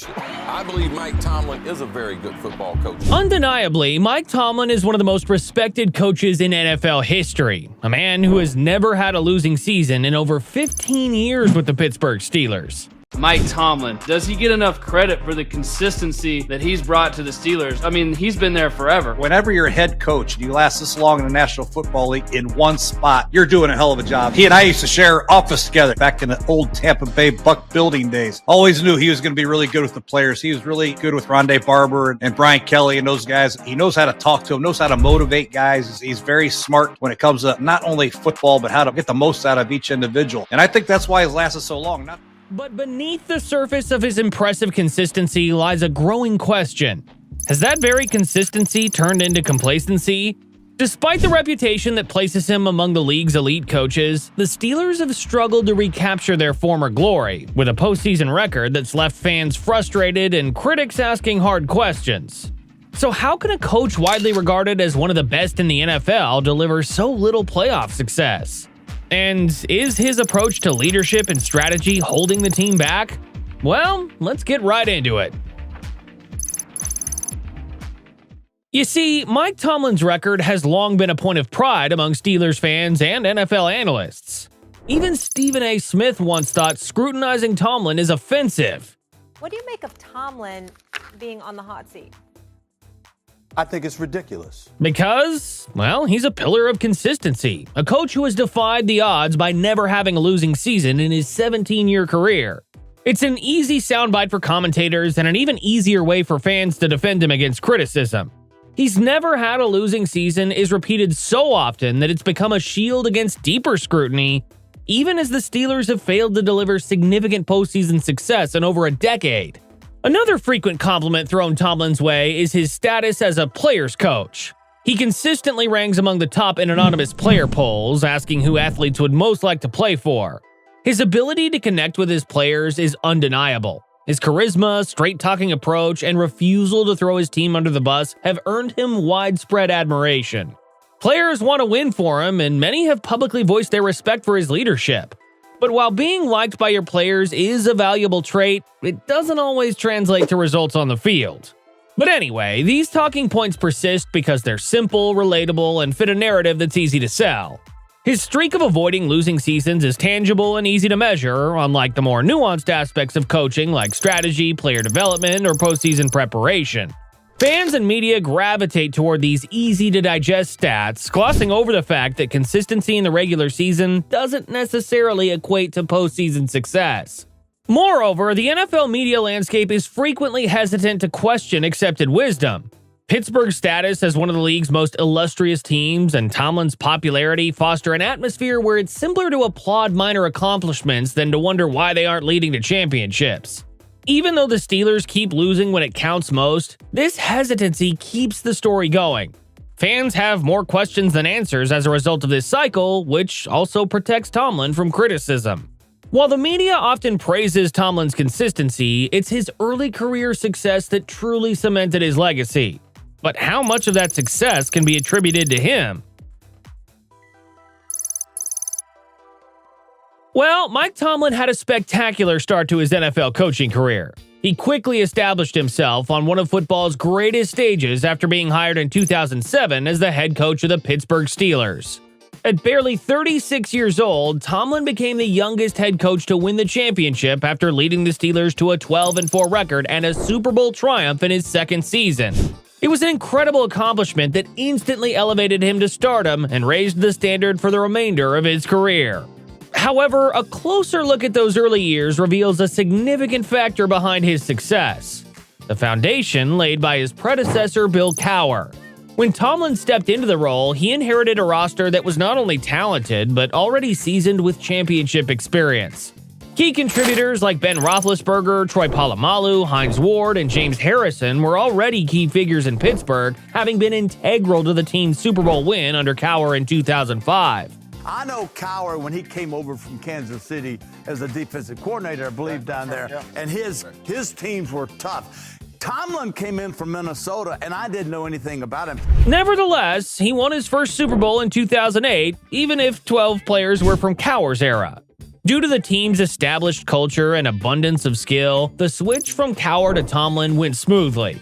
I believe Mike Tomlin is a very good football coach. Undeniably, Mike Tomlin is one of the most respected coaches in NFL history. A man who has never had a losing season in over 15 years with the Pittsburgh Steelers. Mike Tomlin, does he get enough credit for the consistency that he's brought to the Steelers? I mean, he's been there forever. Whenever you're a head coach and you last this long in the National Football League in one spot, you're doing a hell of a job. He and I used to share office together back in the old Tampa Bay Buck building days. Always knew he was going to be really good with the players. He was really good with Rondé Barber and Brian Kelly and those guys. He knows how to talk to them, knows how to motivate guys. He's very smart when it comes to not only football, but how to get the most out of each individual. And I think that's why he's lasted so long. But beneath the surface of his impressive consistency lies a growing question. Has that very consistency turned into complacency? Despite the reputation that places him among the league's elite coaches, the Steelers have struggled to recapture their former glory, with a postseason record that's left fans frustrated and critics asking hard questions. So how can a coach widely regarded as one of the best in the NFL deliver so little playoff success? And is his approach to leadership and strategy holding the team back? Well, let's get right into it. You see, Mike Tomlin's record has long been a point of pride among Steelers fans and NFL analysts. Even Stephen A. Smith once thought scrutinizing Tomlin is offensive. What do you make of Tomlin being on the hot seat? I think it's ridiculous. Because, well, he's a pillar of consistency, a coach who has defied the odds by never having a losing season in his 17-year career. It's an easy soundbite for commentators and an even easier way for fans to defend him against criticism. He's never had a losing season is repeated so often that it's become a shield against deeper scrutiny, even as the Steelers have failed to deliver significant postseason success in over a decade. Another frequent compliment thrown Tomlin's way is his status as a player's coach. He consistently ranks among the top in anonymous player polls, asking who athletes would most like to play for. His ability to connect with his players is undeniable. His charisma, straight-talking approach, and refusal to throw his team under the bus have earned him widespread admiration. Players want to win for him, and many have publicly voiced their respect for his leadership. But while being liked by your players is a valuable trait, it doesn't always translate to results on the field. But anyway, these talking points persist because they're simple, relatable, and fit a narrative that's easy to sell. His streak of avoiding losing seasons is tangible and easy to measure, unlike the more nuanced aspects of coaching like strategy, player development, or postseason preparation. Fans and media gravitate toward these easy-to-digest stats, glossing over the fact that consistency in the regular season doesn't necessarily equate to postseason success. Moreover, the NFL media landscape is frequently hesitant to question accepted wisdom. Pittsburgh's status as one of the league's most illustrious teams and Tomlin's popularity foster an atmosphere where it's simpler to applaud minor accomplishments than to wonder why they aren't leading to championships. Even though the Steelers keep losing when it counts most, this hesitancy keeps the story going. Fans have more questions than answers as a result of this cycle, which also protects Tomlin from criticism. While the media often praises Tomlin's consistency, it's his early career success that truly cemented his legacy. But how much of that success can be attributed to him? Well, Mike Tomlin had a spectacular start to his NFL coaching career. He quickly established himself on one of football's greatest stages after being hired in 2007 as the head coach of the Pittsburgh Steelers. At barely 36 years old, Tomlin became the youngest head coach to win the championship after leading the Steelers to a 12-4 record and a Super Bowl triumph in his second season. It was an incredible accomplishment that instantly elevated him to stardom and raised the standard for the remainder of his career. However, a closer look at those early years reveals a significant factor behind his success: the foundation laid by his predecessor, Bill Cowher. When Tomlin stepped into the role, he inherited a roster that was not only talented, but already seasoned with championship experience. Key contributors like Ben Roethlisberger, Troy Polamalu, Hines Ward, and James Harrison were already key figures in Pittsburgh, having been integral to the team's Super Bowl win under Cowher in 2005. I know Cowher when he came over from Kansas City as a defensive coordinator, I believe, down there, and his teams were tough. Tomlin came in from Minnesota, and I didn't know anything about him. Nevertheless, he won his first Super Bowl in 2008, even if 12 players were from Cowher's era. Due to the team's established culture and abundance of skill, the switch from Cowher to Tomlin went smoothly.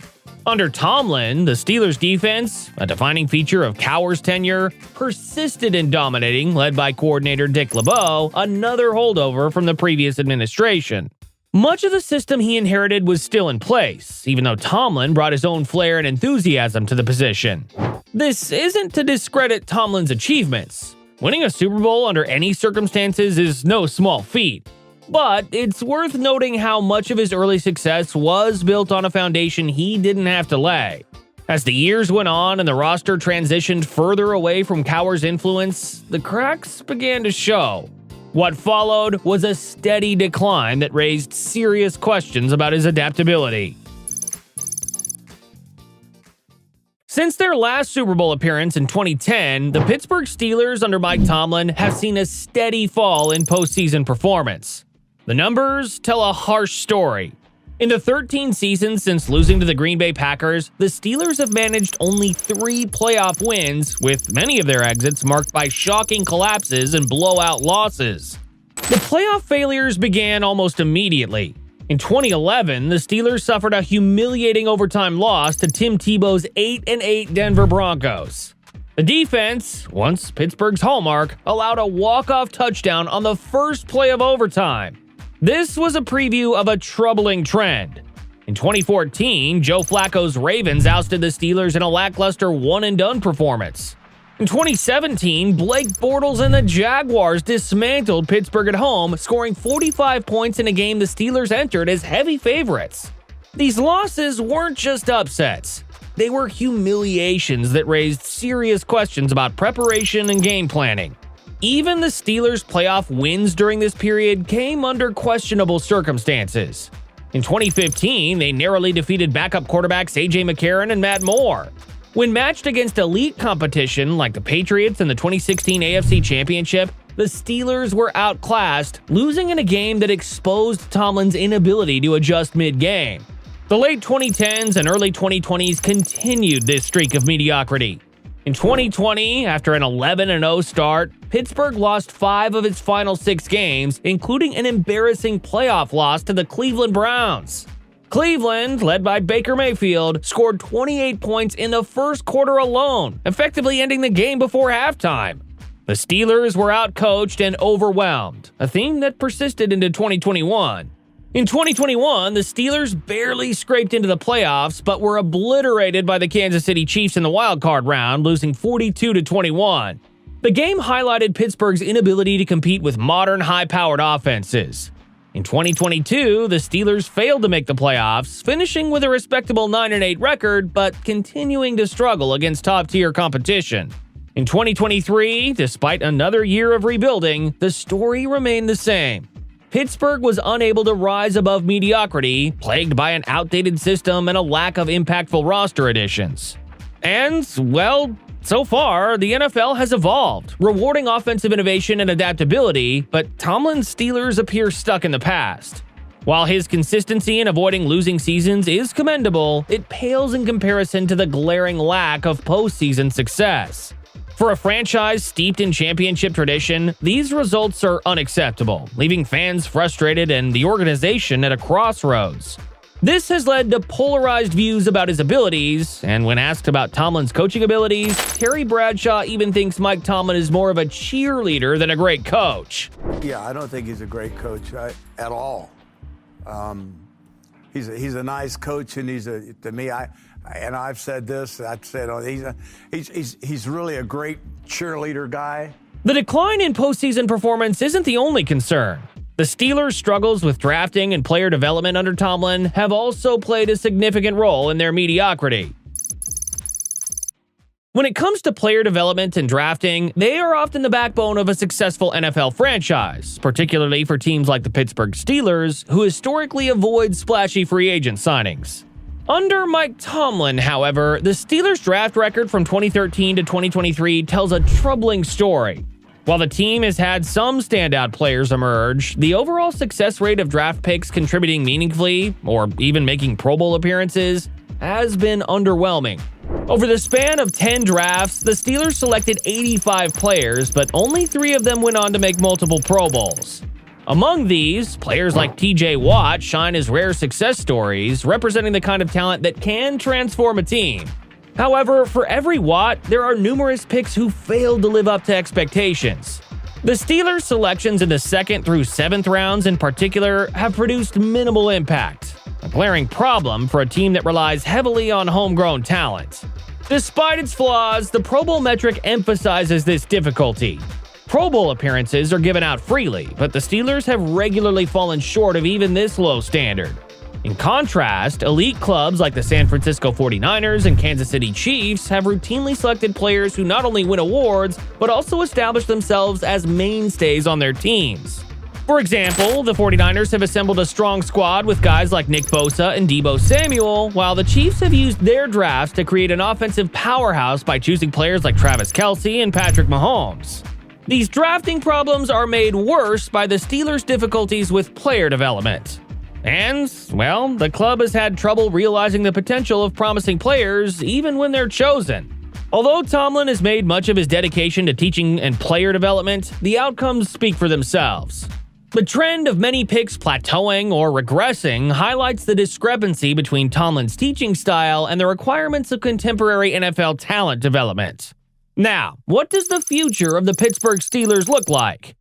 Under Tomlin, the Steelers' defense, a defining feature of Cowher's tenure, persisted in dominating, led by coordinator Dick LeBeau, another holdover from the previous administration. Much of the system he inherited was still in place, even though Tomlin brought his own flair and enthusiasm to the position. This isn't to discredit Tomlin's achievements. Winning a Super Bowl under any circumstances is no small feat. But it's worth noting how much of his early success was built on a foundation he didn't have to lay. As the years went on and the roster transitioned further away from Cowher's influence, the cracks began to show. What followed was a steady decline that raised serious questions about his adaptability. Since their last Super Bowl appearance in 2010, the Pittsburgh Steelers under Mike Tomlin have seen a steady fall in postseason performance. The numbers tell a harsh story. In the 13 seasons since losing to the Green Bay Packers, the Steelers have managed only 3 playoff wins, with many of their exits marked by shocking collapses and blowout losses. The playoff failures began almost immediately. In 2011, the Steelers suffered a humiliating overtime loss to Tim Tebow's 8-8 Denver Broncos. The defense, once Pittsburgh's hallmark, allowed a walk-off touchdown on the first play of overtime. This was a preview of a troubling trend. In 2014, Joe Flacco's Ravens ousted the Steelers in a lackluster one-and-done performance. In 2017, Blake Bortles and the Jaguars dismantled Pittsburgh at home, scoring 45 points in a game the Steelers entered as heavy favorites. These losses weren't just upsets. They were humiliations that raised serious questions about preparation and game planning. Even the Steelers' playoff wins during this period came under questionable circumstances. In 2015, they narrowly defeated backup quarterbacks A.J. McCarron and Matt Moore. When matched against elite competition like the Patriots in the 2016 AFC Championship, the Steelers were outclassed, losing in a game that exposed Tomlin's inability to adjust mid-game. The late 2010s and early 2020s continued this streak of mediocrity. In 2020, after an 11-0 start, Pittsburgh lost 5 of its final 6 games, including an embarrassing playoff loss to the Cleveland Browns. Cleveland, led by Baker Mayfield, scored 28 points in the first quarter alone, effectively ending the game before halftime. The Steelers were outcoached and overwhelmed, a theme that persisted into 2021. In 2021, the Steelers barely scraped into the playoffs, but were obliterated by the Kansas City Chiefs in the wildcard round, losing 42-21. The game highlighted Pittsburgh's inability to compete with modern, high-powered offenses. In 2022, the Steelers failed to make the playoffs, finishing with a respectable 9-8 record, but continuing to struggle against top-tier competition. In 2023, despite another year of rebuilding, the story remained the same. Pittsburgh was unable to rise above mediocrity, plagued by an outdated system and a lack of impactful roster additions. And, well, so far, the NFL has evolved, rewarding offensive innovation and adaptability, but Tomlin's Steelers appear stuck in the past. While his consistency in avoiding losing seasons is commendable, it pales in comparison to the glaring lack of postseason success. For a franchise steeped in championship tradition, these results are unacceptable, leaving fans frustrated and the organization at a crossroads. This has led to polarized views about his abilities, and when asked about Tomlin's coaching abilities, Terry Bradshaw even thinks Mike Tomlin is more of a cheerleader than a great coach. Yeah, I don't think he's a great coach at all. He's a nice coach, and to me, I've said this. I've said he's really a great cheerleader guy. The decline in postseason performance isn't the only concern. The Steelers' struggles with drafting and player development under Tomlin have also played a significant role in their mediocrity. When it comes to player development and drafting, they are often the backbone of a successful NFL franchise, particularly for teams like the Pittsburgh Steelers, who historically avoid splashy free agent signings. Under Mike Tomlin, however, the Steelers' draft record from 2013 to 2023 tells a troubling story. While the team has had some standout players emerge, the overall success rate of draft picks contributing meaningfully, or even making Pro Bowl appearances, has been underwhelming. Over the span of 10 drafts, the Steelers selected 85 players, but only 3 of them went on to make multiple Pro Bowls. Among these, players like TJ Watt shine as rare success stories, representing the kind of talent that can transform a team. However, for every Watt, there are numerous picks who failed to live up to expectations. The Steelers' selections in the 2nd through 7th rounds in particular have produced minimal impact, a glaring problem for a team that relies heavily on homegrown talent. Despite its flaws, the Pro Bowl metric emphasizes this difficulty. Pro Bowl appearances are given out freely, but the Steelers have regularly fallen short of even this low standard. In contrast, elite clubs like the San Francisco 49ers and Kansas City Chiefs have routinely selected players who not only win awards, but also establish themselves as mainstays on their teams. For example, the 49ers have assembled a strong squad with guys like Nick Bosa and Deebo Samuel, while the Chiefs have used their drafts to create an offensive powerhouse by choosing players like Travis Kelce and Patrick Mahomes. These drafting problems are made worse by the Steelers' difficulties with player development. And, well, the club has had trouble realizing the potential of promising players even when they're chosen. Although Tomlin has made much of his dedication to teaching and player development, the outcomes speak for themselves. The trend of many picks plateauing or regressing highlights the discrepancy between Tomlin's teaching style and the requirements of contemporary NFL talent development. Now, what does the future of the Pittsburgh Steelers look like?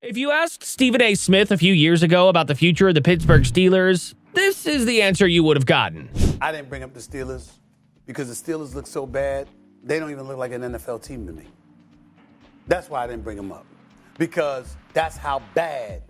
If you asked Stephen A. Smith a few years ago about the future of the Pittsburgh Steelers, this is the answer you would have gotten. I didn't bring up the Steelers because the Steelers look so bad, they don't even look like an NFL team to me. That's why I didn't bring them up, because that's how bad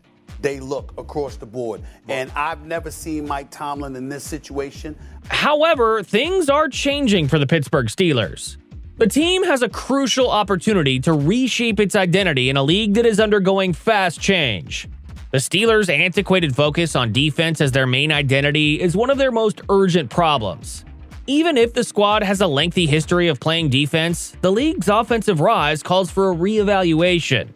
they look across the board. And I've never seen Mike Tomlin in this situation. However, things are changing for the Pittsburgh Steelers. The team has a crucial opportunity to reshape its identity in a league that is undergoing fast change. The Steelers' antiquated focus on defense as their main identity is one of their most urgent problems. Even if the squad has a lengthy history of playing defense, the league's offensive rise calls for a reevaluation.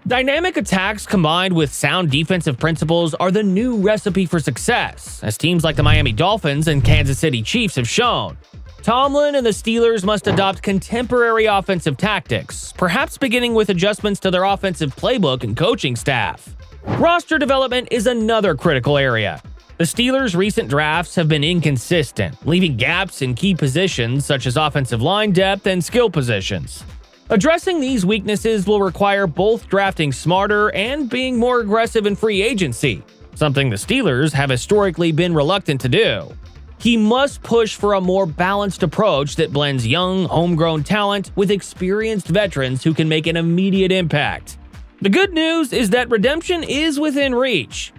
Dynamic attacks combined with sound defensive principles are the new recipe for success, as teams like the Miami Dolphins and Kansas City Chiefs have shown. Tomlin and the Steelers must adopt contemporary offensive tactics, perhaps beginning with adjustments to their offensive playbook and coaching staff. Roster development is another critical area. The Steelers' recent drafts have been inconsistent, leaving gaps in key positions such as offensive line depth and skill positions. Addressing these weaknesses will require both drafting smarter and being more aggressive in free agency, something the Steelers have historically been reluctant to do. He must push for a more balanced approach that blends young, homegrown talent with experienced veterans who can make an immediate impact. The good news is that redemption is within reach.